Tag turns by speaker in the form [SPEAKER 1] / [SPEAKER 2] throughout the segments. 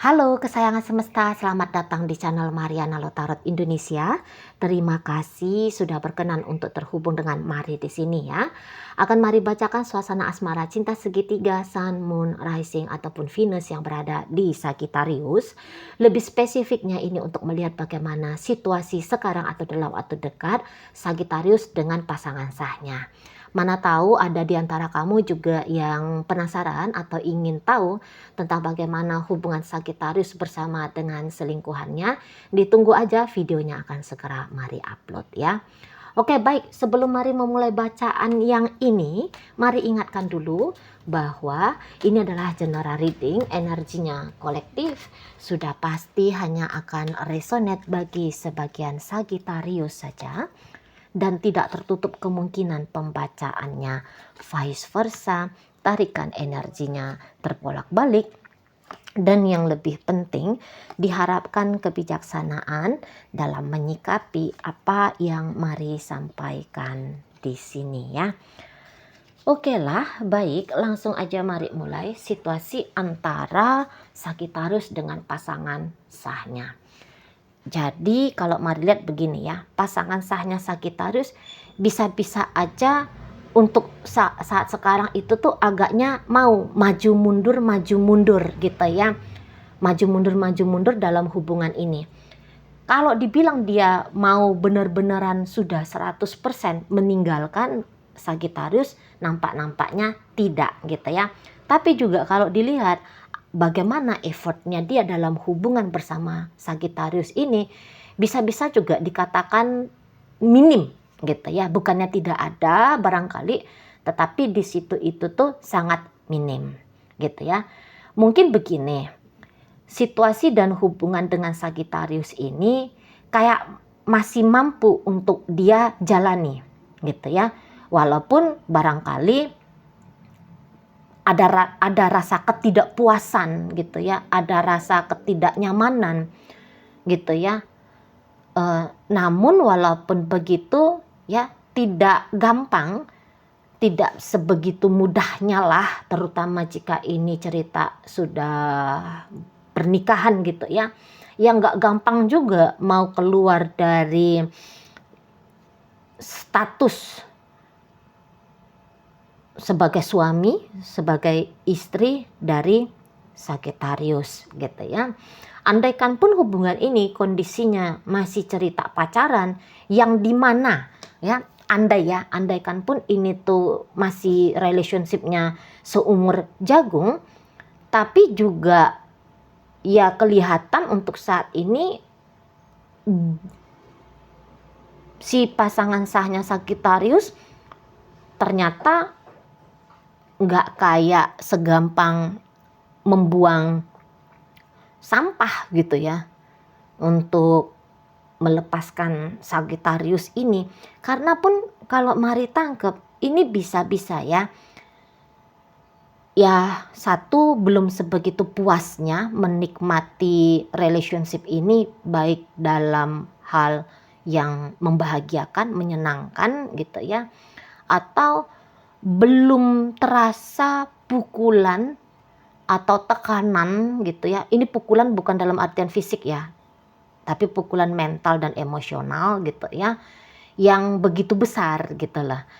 [SPEAKER 1] Halo kesayangan semesta, selamat datang di channel Mariana Lotarot Indonesia. Terima kasih sudah berkenan untuk terhubung dengan Mari di sini ya. Akan Mari bacakan suasana asmara cinta segitiga Sun, Moon, Rising ataupun Venus yang berada di Sagittarius. Lebih spesifiknya ini untuk melihat bagaimana situasi sekarang atau dalam waktu dekat Sagittarius dengan pasangan sahnya. Mana tahu ada di antara kamu juga yang penasaran atau ingin tahu tentang bagaimana hubungan Sagittarius bersama dengan selingkuhannya. Ditunggu aja, videonya akan segera Mari upload ya. Oke baik, sebelum Mari memulai bacaan yang ini, mari ingatkan dulu bahwa ini adalah general reading, energinya kolektif, sudah pasti hanya akan resonate bagi sebagian Sagittarius saja, dan tidak tertutup kemungkinan pembacaannya vice versa, tarikan energinya terbolak-balik. Dan yang lebih penting, diharapkan kebijaksanaan dalam menyikapi apa yang Mari sampaikan di sini ya. Oke lah, baik, langsung aja mari mulai situasi antara Sagittarius dengan pasangan sahnya. Jadi kalau Mari lihat begini ya, pasangan sahnya Sagittarius bisa-bisa aja untuk saat sekarang itu tuh agaknya mau maju mundur gitu ya. Maju mundur dalam hubungan ini. Kalau dibilang dia mau benar-benaran sudah 100% meninggalkan Sagittarius, nampak-nampaknya tidak gitu ya. Tapi juga kalau dilihat bagaimana effortnya dia dalam hubungan bersama Sagittarius ini, bisa-bisa juga dikatakan minim gitu ya. Bukannya tidak ada barangkali, tetapi di situ itu tuh sangat minim gitu ya. Mungkin begini, situasi dan hubungan dengan Sagittarius ini kayak masih mampu untuk dia jalani gitu ya. Walaupun barangkali ada rasa ketidakpuasan gitu ya, ada rasa ketidaknyamanan gitu ya. Namun walaupun begitu ya, tidak gampang, tidak sebegitu mudahnya lah, terutama jika ini cerita sudah pernikahan gitu ya. Yang nggak gampang juga mau keluar dari status sebagai suami, sebagai istri dari Sagittarius gitu ya. Andaikan pun hubungan ini kondisinya masih cerita pacaran yang dimana ya, andaikan pun ini tuh masih relationshipnya seumur jagung, tapi juga ya kelihatan untuk saat ini si pasangan sahnya Sagittarius ternyata nggak kayak segampang membuang sampah gitu ya untuk melepaskan Sagittarius ini. Karena pun kalau Mari tangkep ini bisa-bisa ya, satu belum sebegitu puasnya menikmati relationship ini, baik dalam hal yang membahagiakan, menyenangkan gitu ya, atau belum terasa pukulan atau tekanan gitu ya. Ini pukulan bukan dalam artian fisik ya, tapi pukulan mental dan emosional gitu ya, yang begitu besar gitu lah.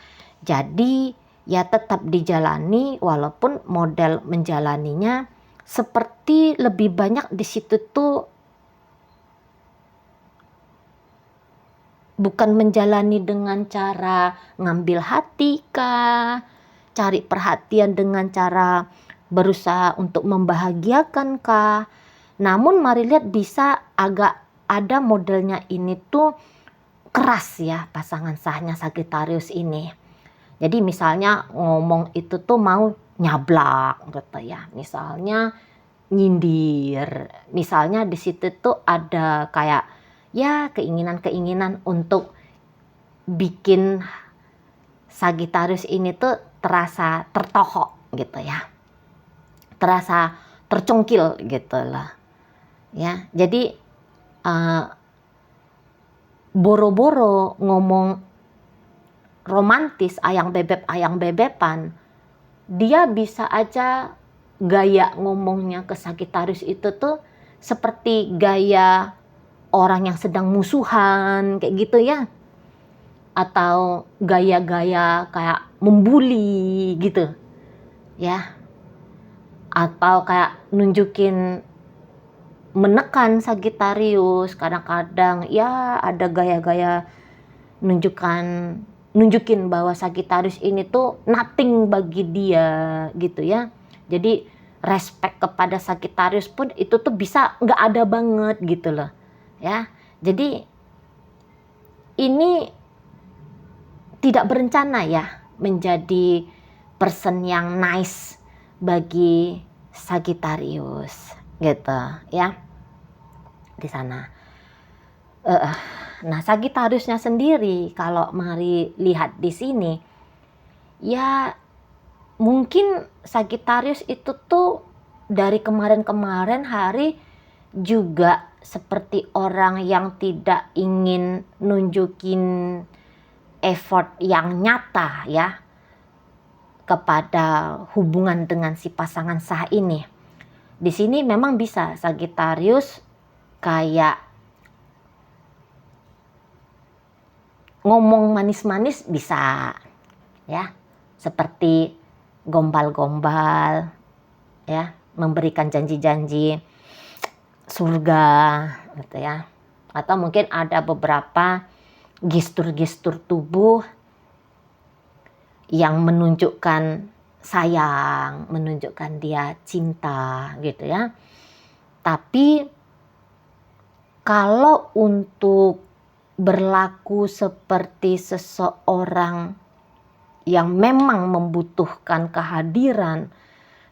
[SPEAKER 1] Jadi ya tetap dijalani, walaupun model menjalaninya seperti lebih banyak di situ tuh bukan menjalani dengan cara ngambil hati kah, cari perhatian dengan cara berusaha untuk membahagiakan kah. Namun Mari lihat bisa agak ada modelnya ini tuh keras ya pasangan sahnya Sagittarius ini. Jadi misalnya ngomong itu tuh mau nyablak gitu ya, misalnya nyindir, misalnya di situ tuh ada kayak ya keinginan-keinginan untuk bikin Sagittarius ini tuh terasa tertohok gitu ya, terasa tercungkil gitu lah ya. Jadi boro-boro ngomong romantis ayang bebepan, dia bisa aja gaya ngomongnya ke Sagittarius itu tuh seperti gaya orang yang sedang musuhan kayak gitu ya, atau gaya-gaya kayak membuli gitu ya, atau kayak nunjukin menekan Sagittarius. Kadang-kadang ya ada gaya-gaya nunjukin bahwa Sagittarius ini tuh nothing bagi dia gitu ya. Jadi respect kepada Sagittarius pun itu tuh bisa nggak ada banget gitu loh ya. Jadi ini tidak berencana ya menjadi person yang nice bagi Sagittarius gitu ya di sana. Nah, Sagittariusnya sendiri kalau mari lihat di sini, ya mungkin Sagittarius itu tuh dari kemarin-kemarin hari juga seperti orang yang tidak ingin nunjukin effort yang nyata ya kepada hubungan dengan si pasangan sah ini. Di sini memang bisa Sagittarius kayak ngomong manis-manis bisa ya, seperti gombal-gombal ya, memberikan janji-janji surga gitu ya, atau mungkin ada beberapa gestur-gestur tubuh yang menunjukkan sayang, menunjukkan dia cinta gitu ya. Tapi kalau untuk berlaku seperti seseorang yang memang membutuhkan kehadiran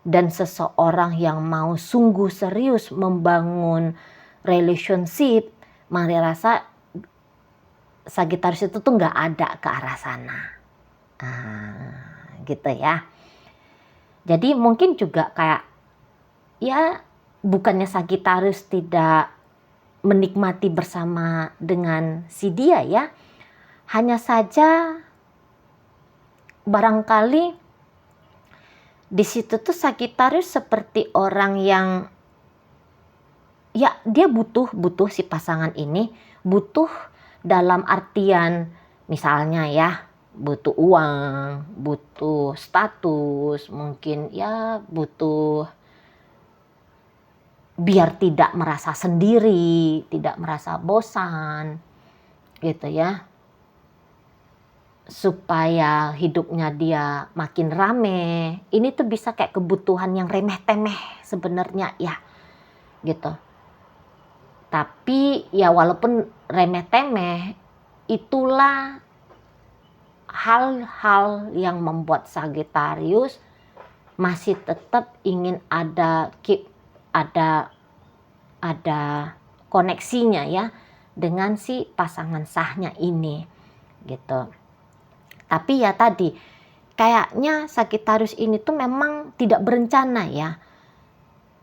[SPEAKER 1] dan seseorang yang mau sungguh serius membangun relationship, Mari rasa Sagittarius itu tuh nggak ada ke arah sana. Gitu ya. Jadi mungkin juga kayak ya bukannya Sagittarius tidak menikmati bersama dengan si dia ya, hanya saja barangkali di situ tuh Sagittarius seperti orang yang ya dia butuh si pasangan ini, butuh dalam artian misalnya ya butuh uang, butuh status, mungkin ya butuh biar tidak merasa sendiri, tidak merasa bosan gitu ya, supaya hidupnya dia makin rame. Ini tuh bisa kayak kebutuhan yang remeh-temeh sebenarnya ya gitu. Tapi ya walaupun remeh-temeh, itulah hal-hal yang membuat Sagittarius masih tetap ingin ada koneksinya ya dengan si pasangan sahnya ini gitu. Tapi ya tadi kayaknya Sagittarius ini tuh memang tidak berencana ya,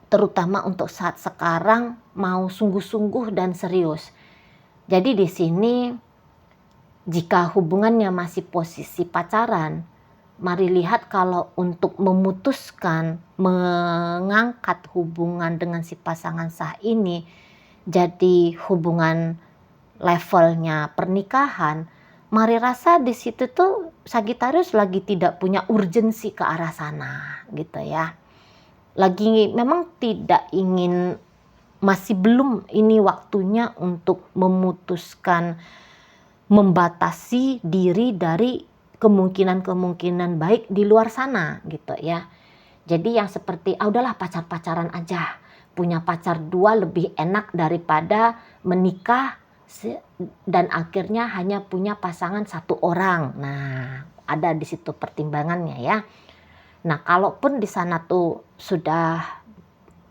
[SPEAKER 1] terutama untuk saat sekarang mau sungguh-sungguh dan serius. Jadi di sini jika hubungannya masih posisi pacaran, mari lihat kalau untuk memutuskan mengangkat hubungan dengan si pasangan sah ini jadi hubungan levelnya pernikahan, mari rasa di situ tuh Sagittarius lagi tidak punya urgensi ke arah sana gitu ya. Lagi memang tidak ingin, masih belum ini waktunya untuk memutuskan membatasi diri dari kemungkinan-kemungkinan baik di luar sana gitu ya. Jadi yang seperti udahlah pacar-pacaran aja, punya pacar 2 lebih enak daripada menikah dan akhirnya hanya punya pasangan 1 orang. Nah, ada di situ pertimbangannya ya. Nah, kalaupun di sana tuh sudah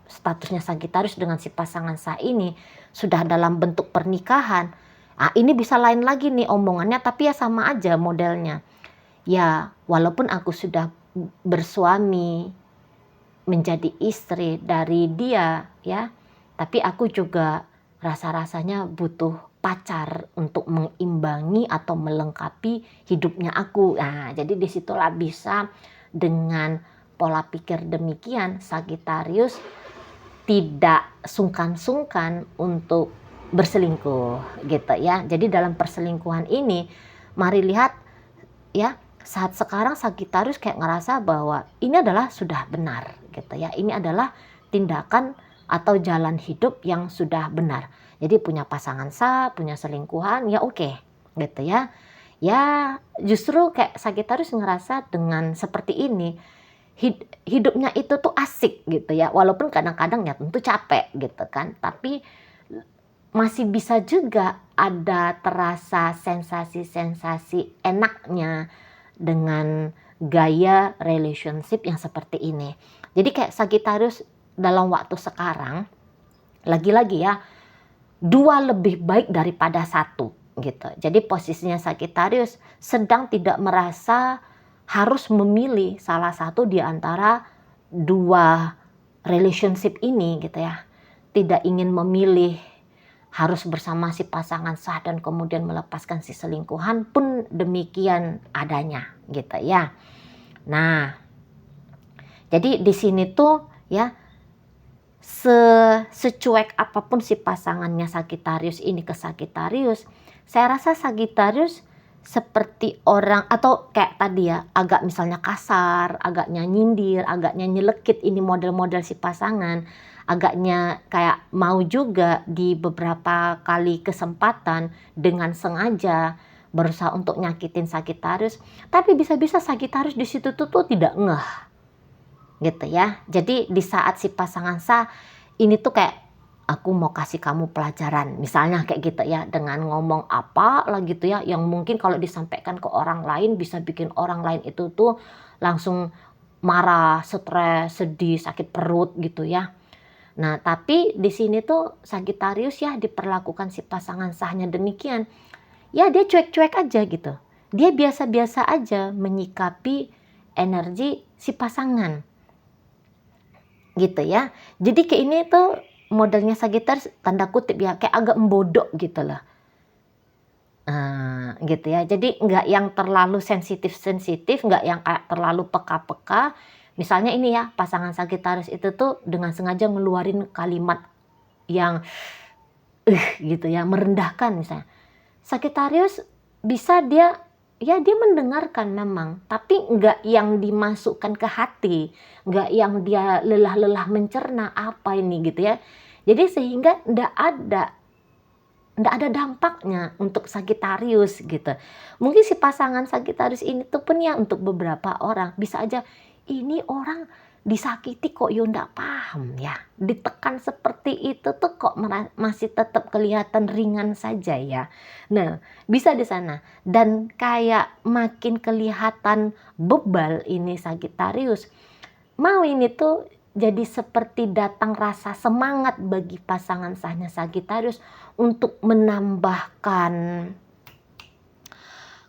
[SPEAKER 1] statusnya Sagittarius dengan si pasangan sah ini sudah dalam bentuk pernikahan, ini bisa lain lagi nih omongannya, tapi ya sama aja modelnya. Ya, walaupun aku sudah bersuami, menjadi istri dari dia ya, tapi aku juga rasa-rasanya butuh pacar untuk mengimbangi atau melengkapi hidupnya aku. Nah, jadi disitulah bisa dengan pola pikir demikian Sagittarius tidak sungkan-sungkan untuk berselingkuh gitu ya. Jadi dalam perselingkuhan ini mari lihat ya, saat sekarang Sagittarius kayak ngerasa bahwa ini adalah sudah benar gitu ya. Ini adalah tindakan atau jalan hidup yang sudah benar. Jadi punya pasangan sah, punya selingkuhan ya oke gitu ya. Ya justru kayak Sagittarius ngerasa dengan seperti ini hidupnya itu tuh asik gitu ya. Walaupun kadang-kadang ya tentu capek gitu kan. Tapi masih bisa juga ada terasa sensasi-sensasi enaknya dengan gaya relationship yang seperti ini. Jadi kayak Sagittarius dalam waktu sekarang, lagi-lagi ya, 2 lebih baik daripada 1 gitu. Jadi posisinya Sagittarius sedang tidak merasa harus memilih salah satu di antara 2 relationship ini gitu ya. Tidak ingin memilih harus bersama si pasangan sah dan kemudian melepaskan si selingkuhan pun demikian adanya gitu ya. Nah, jadi di sini tuh ya secuek apapun si pasangannya Sagittarius ini ke Sagittarius, saya rasa Sagittarius seperti orang atau kayak tadi ya agak misalnya kasar, agaknya nyindir, agaknya nyelekit ini model-model si pasangan. Agaknya kayak mau juga di beberapa kali kesempatan dengan sengaja berusaha untuk nyakitin Sagittarius, tapi bisa-bisa Sagittarius di situ tuh tidak ngeh gitu ya. Jadi di saat si pasangan sah ini tuh kayak aku mau kasih kamu pelajaran misalnya kayak gitu ya, dengan ngomong apa lah gitu ya yang mungkin kalau disampaikan ke orang lain bisa bikin orang lain itu tuh langsung marah, stres, sedih, sakit perut gitu ya. Nah, tapi di sini tuh Sagittarius ya diperlakukan si pasangan sahnya demikian. Ya dia cuek-cuek aja gitu. Dia biasa-biasa aja menyikapi energi si pasangan. Gitu ya. Jadi kayak ini tuh modelnya Sagittarius tanda kutip ya kayak agak membodok gitu loh. Gitu ya. Jadi nggak yang terlalu sensitif-sensitif, nggak yang kayak terlalu peka-peka. Misalnya ini ya, pasangan Sagittarius itu tuh dengan sengaja ngeluarin kalimat yang gitu ya, merendahkan misalnya. Sagittarius bisa dia mendengarkan memang, tapi nggak yang dimasukkan ke hati, nggak yang dia lelah-lelah mencerna apa ini gitu ya. Jadi sehingga nggak ada dampaknya untuk Sagittarius gitu. Mungkin si pasangan Sagittarius ini tuh pun ya untuk beberapa orang bisa aja ini orang disakiti kok yo ndak paham ya. Ditekan seperti itu tuh kok masih tetap kelihatan ringan saja ya. Nah, bisa di sana. Dan kayak makin kelihatan bebal ini Sagittarius. Mau ini tuh jadi seperti datang rasa semangat bagi pasangan sahnya Sagittarius untuk menambahkan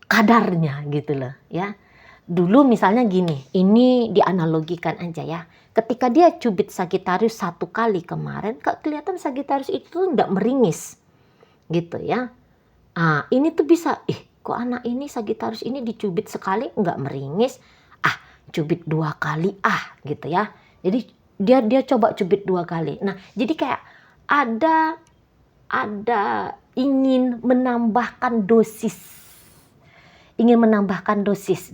[SPEAKER 1] kadarnya gitu loh ya. Dulu misalnya gini, ini dianalogikan aja ya. Ketika dia cubit Sagittarius 1 kali kemarin, kelihatan Sagittarius itu enggak meringis gitu ya. Ini tuh bisa, kok anak ini Sagittarius ini dicubit sekali enggak meringis, cubit 2 kali gitu ya. Jadi dia coba cubit 2 kali. Nah, jadi kayak ada ingin menambahkan dosis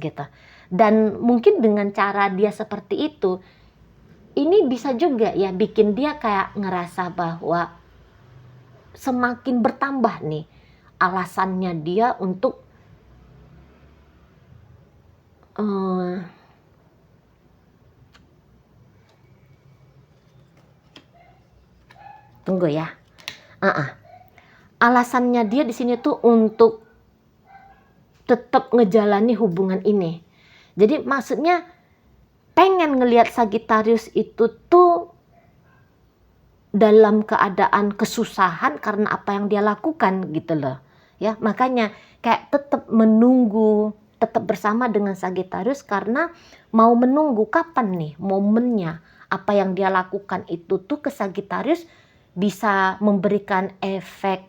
[SPEAKER 1] gitu. Dan mungkin dengan cara dia seperti itu, ini bisa juga ya bikin dia kayak ngerasa bahwa semakin bertambah nih alasannya dia untuk tunggu ya. Alasannya dia di sini tuh untuk tetap ngejalani hubungan ini. Jadi maksudnya pengen ngelihat Sagittarius itu tuh dalam keadaan kesusahan karena apa yang dia lakukan gitu loh. Ya, makanya kayak tetap menunggu, tetap bersama dengan Sagittarius karena mau menunggu kapan nih momennya apa yang dia lakukan itu tuh ke Sagittarius bisa memberikan efek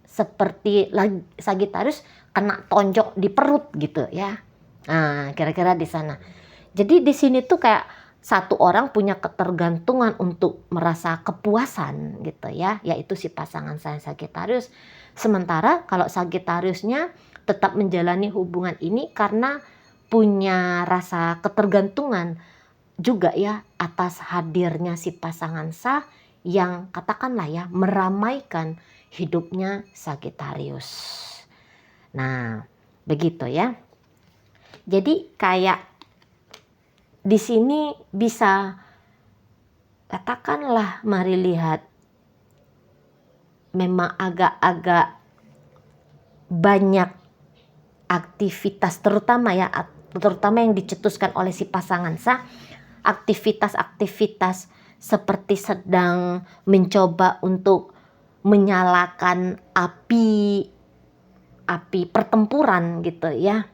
[SPEAKER 1] seperti Sagittarius kena tonjok di perut gitu ya. Kira-kira di sana. Jadi di sini tuh kayak satu orang punya ketergantungan untuk merasa kepuasan gitu ya, yaitu si pasangan saya Sagittarius. Sementara kalau Sagittariusnya tetap menjalani hubungan ini karena punya rasa ketergantungan juga ya atas hadirnya si pasangan sah yang katakanlah ya meramaikan hidupnya Sagittarius. Nah, begitu ya. Jadi kayak di sini bisa katakanlah mari lihat memang agak-agak banyak aktivitas terutama yang dicetuskan oleh si pasangan sah, aktivitas-aktivitas seperti sedang mencoba untuk menyalakan api pertempuran gitu ya.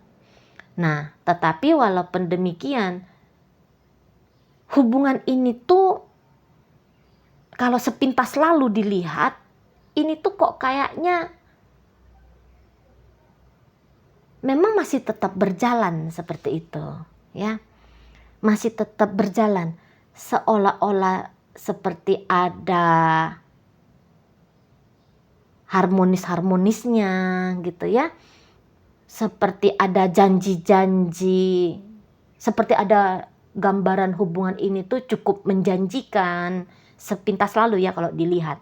[SPEAKER 1] Nah, tetapi walaupun demikian hubungan ini tuh kalau sepintas lalu dilihat, ini tuh kok kayaknya memang masih tetap berjalan seperti itu, ya. Masih tetap berjalan seolah-olah seperti ada harmonis-harmonisnya gitu ya. Seperti ada janji-janji, seperti ada gambaran hubungan ini tuh cukup menjanjikan sepintas lalu ya kalau dilihat.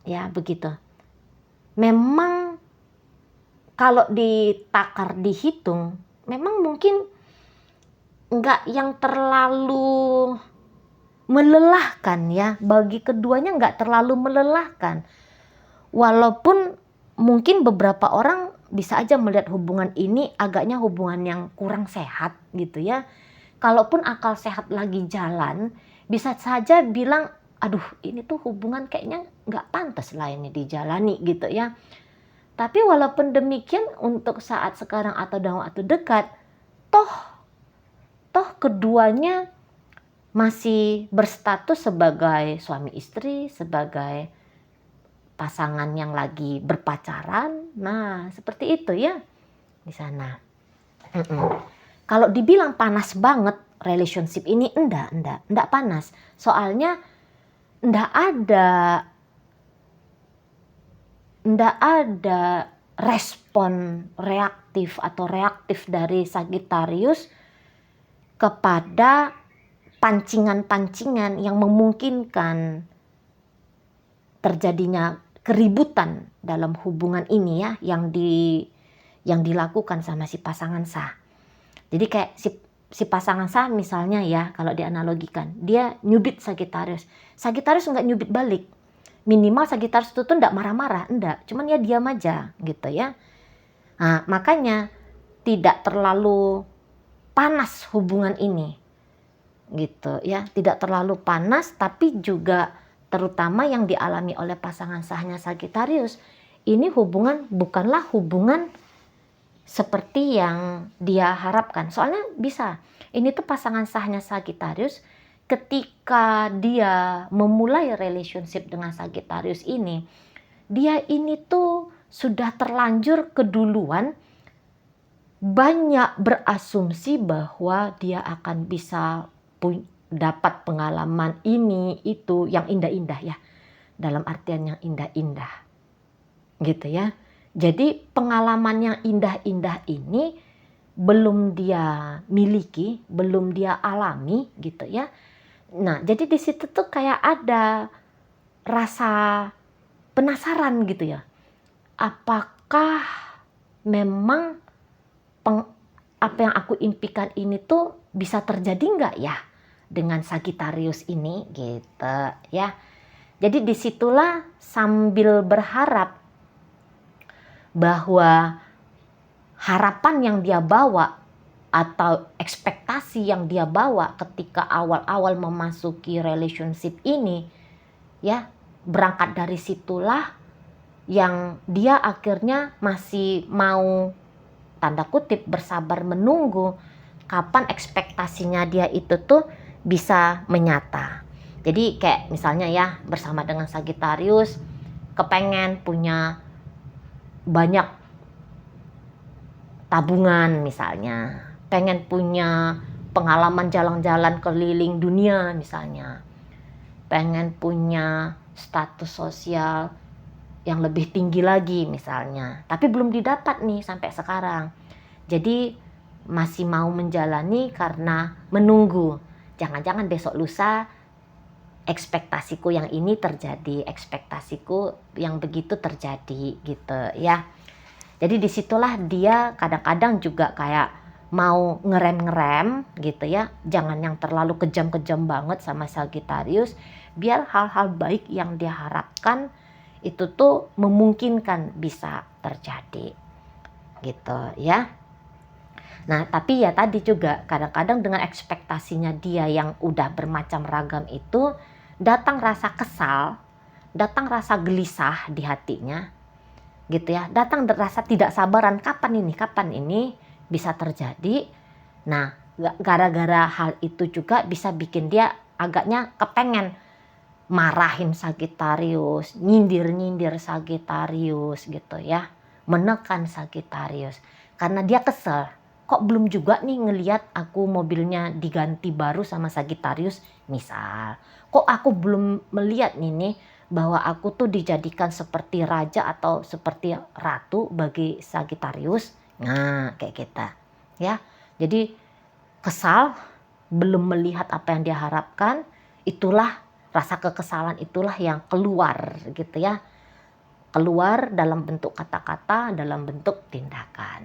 [SPEAKER 1] Ya begitu. Memang kalau ditakar dihitung, memang mungkin enggak yang terlalu melelahkan ya. Bagi keduanya enggak terlalu melelahkan. Walaupun mungkin beberapa orang bisa aja melihat hubungan ini agaknya hubungan yang kurang sehat gitu ya. Kalaupun akal sehat lagi jalan, bisa saja bilang, aduh ini tuh hubungan kayaknya nggak pantas lah ini dijalani gitu ya. Tapi walaupun demikian untuk saat sekarang atau dalam waktu dekat, toh keduanya masih berstatus sebagai suami istri, sebagai pasangan yang lagi berpacaran. Nah, seperti itu ya di sana. Kalau dibilang panas banget relationship ini, enggak panas. Soalnya enggak ada respon reaktif atau reaktif dari Sagittarius kepada pancingan-pancingan yang memungkinkan terjadinya keributan dalam hubungan ini ya yang dilakukan sama si pasangan sah. Jadi kayak si pasangan sah misalnya ya kalau dianalogikan, dia nyubit Sagittarius. Sagittarius enggak nyubit balik. Minimal Sagittarius itu tuh enggak marah-marah, enggak, cuman ya diam aja gitu ya. Nah, makanya tidak terlalu panas hubungan ini. Gitu ya, tidak terlalu panas tapi juga terutama yang dialami oleh pasangan sahnya Sagittarius, ini hubungan bukanlah hubungan seperti yang dia harapkan. Soalnya bisa, ini tuh pasangan sahnya Sagittarius ketika dia memulai relationship dengan Sagittarius ini, dia ini tuh sudah terlanjur keduluan banyak berasumsi bahwa dia akan bisa dapat pengalaman ini itu yang indah-indah ya, dalam artian yang indah-indah gitu ya. Jadi pengalaman yang indah-indah ini belum dia miliki, belum dia alami gitu ya. Nah jadi di situ tuh kayak ada rasa penasaran gitu ya, apakah memang apa yang aku impikan ini tuh bisa terjadi nggak ya dengan Sagittarius ini gitu ya. Jadi disitulah sambil berharap bahwa harapan yang dia bawa atau ekspektasi yang dia bawa ketika awal-awal memasuki relationship ini ya, berangkat dari situlah yang dia akhirnya masih mau tanda kutip bersabar menunggu kapan ekspektasinya dia itu tuh bisa menyata. Jadi kayak misalnya ya bersama dengan Sagittarius kepengen punya banyak tabungan misalnya, pengen punya pengalaman jalan-jalan keliling dunia misalnya, pengen punya status sosial yang lebih tinggi lagi misalnya, tapi belum didapat nih sampai sekarang. Jadi masih mau menjalani karena menunggu. Jangan-jangan besok lusa ekspektasiku yang ini terjadi, ekspektasiku yang begitu terjadi gitu ya. Jadi disitulah dia kadang-kadang juga kayak mau ngerem-ngerem gitu ya. Jangan yang terlalu kejam-kejam banget sama Sagittarius, biar hal-hal baik yang dia harapkan itu tuh memungkinkan bisa terjadi gitu ya. Nah tapi ya tadi juga kadang-kadang dengan ekspektasinya dia yang udah bermacam ragam itu, datang rasa kesal, datang rasa gelisah di hatinya gitu ya, datang rasa tidak sabaran, kapan ini bisa terjadi. Nah gara-gara hal itu juga bisa bikin dia agaknya kepengen marahin Sagittarius, nyindir-nyindir Sagittarius gitu ya, menekan Sagittarius karena dia kesel, kok belum juga nih ngelihat aku mobilnya diganti baru sama Sagittarius misal, kok aku belum melihat nih bahwa aku tuh dijadikan seperti raja atau seperti ratu bagi Sagittarius. Nah kayak kita ya, jadi kesal, belum melihat apa yang dia harapkan, itulah rasa kekesalan itulah yang keluar gitu ya. Keluar dalam bentuk kata-kata, dalam bentuk tindakan.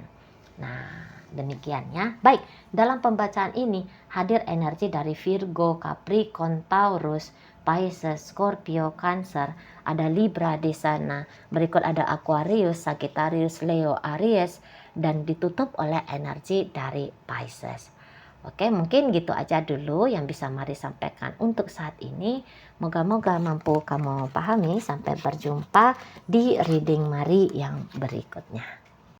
[SPEAKER 1] Nah, demikian ya. Baik, dalam pembacaan ini hadir energi dari Virgo, Capricorn, Taurus, Pisces, Scorpio, Cancer, ada Libra di sana. Berikut ada Aquarius, Sagittarius, Leo, Aries, dan ditutup oleh energi dari Pisces. Oke, mungkin gitu aja dulu yang bisa Mari sampaikan untuk saat ini. Moga-moga mampu kamu pahami. Sampai berjumpa di reading Mari yang berikutnya.